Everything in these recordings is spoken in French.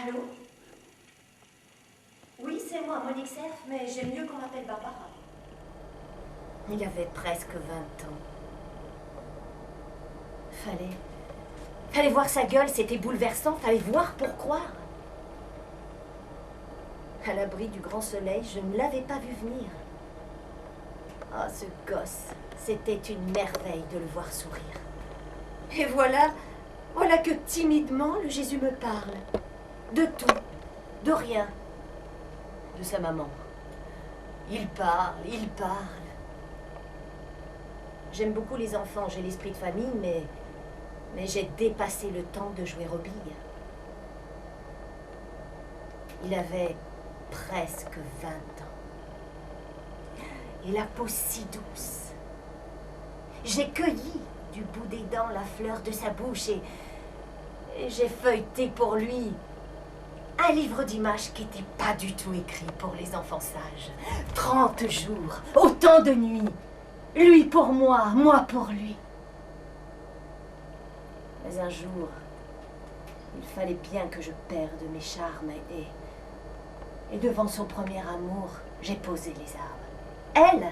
Allô? Oui, c'est moi, Monique Cerf, mais j'aime mieux qu'on m'appelle Barbara. Il avait presque 20 ans. Fallait voir sa gueule, c'était bouleversant, fallait voir pour croire. À l'abri du grand soleil, je ne l'avais pas vu venir. Oh, ce gosse, c'était une merveille de le voir sourire. Et voilà que timidement, le Jésus me parle. De tout, de rien. De sa maman. Il parle. J'aime beaucoup les enfants, j'ai l'esprit de famille, mais j'ai dépassé le temps de jouer aux billes. Il avait presque 20 ans. Et la peau si douce. J'ai cueilli du bout des dents la fleur de sa bouche et j'ai feuilleté pour lui un livre d'images qui n'était pas du tout écrit pour les enfants sages. 30 jours, autant de nuits. Lui pour moi, moi pour lui. Mais un jour, il fallait bien que je perde mes charmes et devant son premier amour, j'ai posé les armes.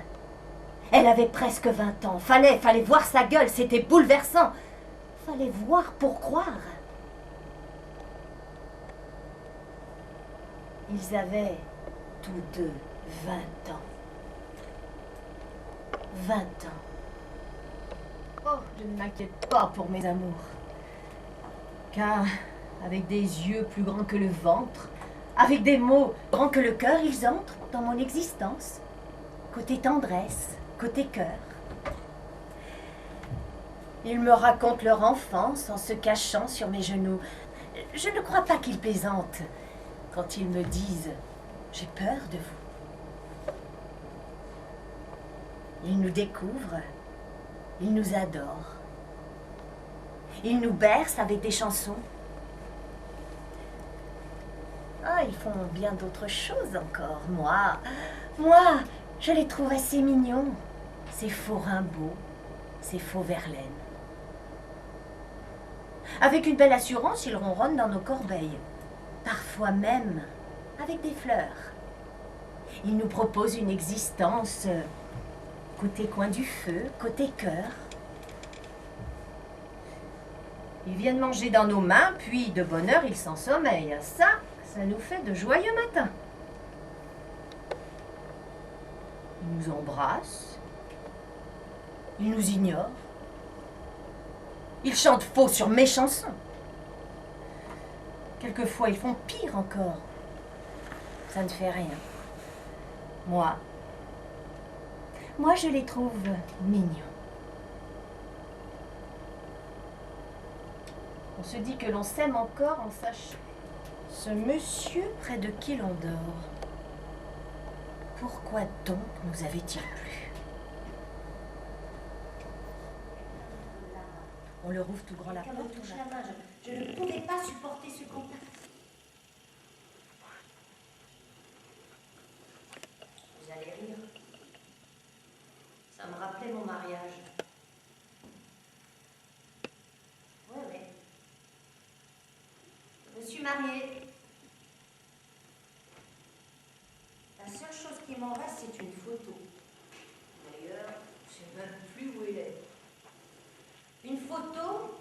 Elle avait presque 20 ans. Fallait voir sa gueule, c'était bouleversant. Fallait voir pour croire. Ils avaient tous deux 20 ans. 20 ans. Oh, je ne m'inquiète pas pour mes amours. Car, avec des yeux plus grands que le ventre, avec des mots grands que le cœur, ils entrent dans mon existence. Côté tendresse, côté cœur. Ils me racontent leur enfance en se cachant sur mes genoux. Je ne crois pas qu'ils plaisantent quand ils me disent « J'ai peur de vous ». Ils nous découvrent, ils nous adorent. Ils nous bercent avec des chansons. Ah, ils font bien d'autres choses encore. Moi, je les trouve assez mignons. Ces faux Rimbaud, ces faux Verlaine. Avec une belle assurance, ils ronronnent dans nos corbeilles. Parfois même avec des fleurs. Ils nous proposent une existence côté coin du feu, côté cœur. Ils viennent manger dans nos mains, puis de bonne heure, ils s'ensommeillent. Ça nous fait de joyeux matins. Ils nous embrassent. Ils nous ignorent. Ils chantent faux sur mes chansons. Quelquefois, ils font pire encore. Ça ne fait rien. Moi, je les trouve mignons. On se dit que l'on s'aime encore en sachant. Ce monsieur près de qui l'on dort, pourquoi donc nous avait-il plu? On leur ouvre tout grand la porte. Je ne pouvais pas supporter ce contact. Vous allez rire. Ça me rappelait mon mariage. Oui. Je me suis mariée. La seule chose qui m'en reste, c'est une photo. D'ailleurs, je ne sais même plus où elle est. Une photo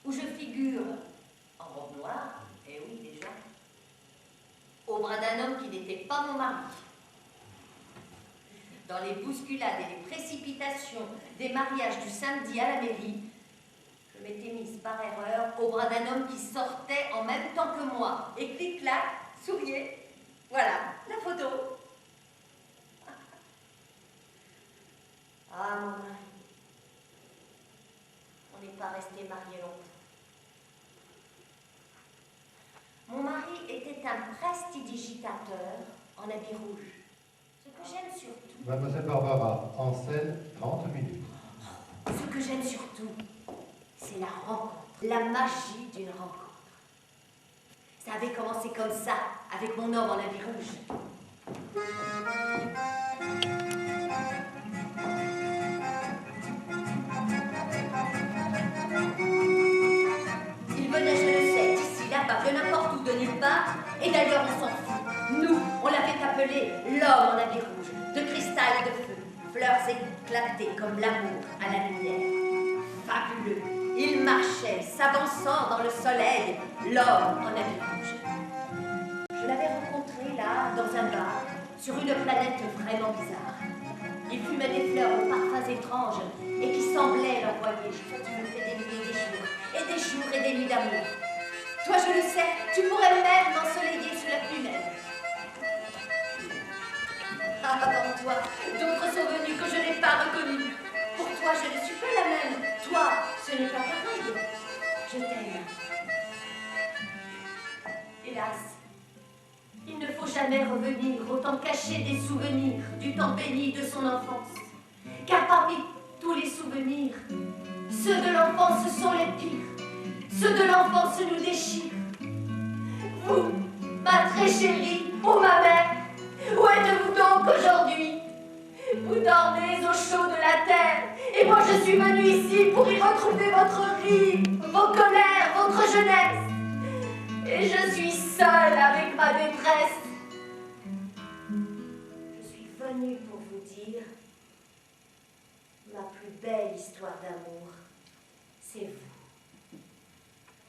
où je figure en robe noire, et oui déjà, au bras d'un homme qui n'était pas mon mari. Dans les bousculades et les précipitations des mariages du samedi à la mairie, je m'étais mise par erreur au bras d'un homme qui sortait en même temps que moi. Et clic-clac, souriez, voilà, la photo. Ah, mon mari. On n'est pas resté mariés longtemps. Mon mari était un prestidigitateur en habit rouge. Ce que j'aime surtout... Mademoiselle Barbara, en scène, 30 minutes. Ce que j'aime surtout, c'est la rencontre, la magie d'une rencontre. Ça avait commencé comme ça, avec mon homme en habit rouge. Il venait, je ne sais, d'ici, là-bas, de n'importe où, de nulle part, d'ailleurs, on s'en fout. Nous, on l'avait appelé l'homme en habit rouge, de cristal et de feu, fleurs éclatées comme l'amour à la lumière. Fabuleux. Il marchait, s'avançant dans le soleil, l'homme en habit rouge. Je l'avais rencontré là, dans un bar, sur une planète vraiment bizarre. Il fumait des fleurs aux parfums étranges et qui semblaient l'envoyer. Toi, tu me fais des nuits et des jours, et des jours et des nuits d'amour. Toi, je le sais, tu pourrais même m'ensoleiller sous la prunelle. Ah, avant toi, d'autres sont venus que je n'ai pas reconnus. Pour toi, je ne suis pas la même. Toi, ce n'est pas pareil. Je t'aime. Hélas, il ne faut jamais revenir autant cacher des souvenirs du temps béni de son enfance. Car parmi tous les souvenirs, ceux de l'enfance sont les pires. Ceux de l'enfance nous déchirent. Vous, ma très chérie, ô ma mère, où êtes-vous donc aujourd'hui? Vous dormez au chaud de la terre, et moi je suis venue ici pour y retrouver votre rire, vos colères, votre jeunesse. Et je suis seule avec ma détresse. Je suis venue pour vous dire ma plus belle histoire d'amour, c'est vous.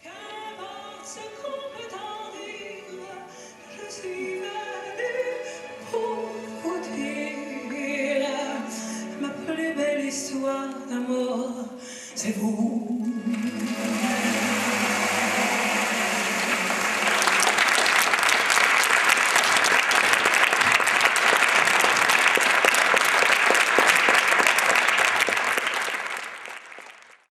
Qu'importe ce qu'on peut en dire, je suis venue pour vous dire ma plus belle histoire d'amour, c'est vous.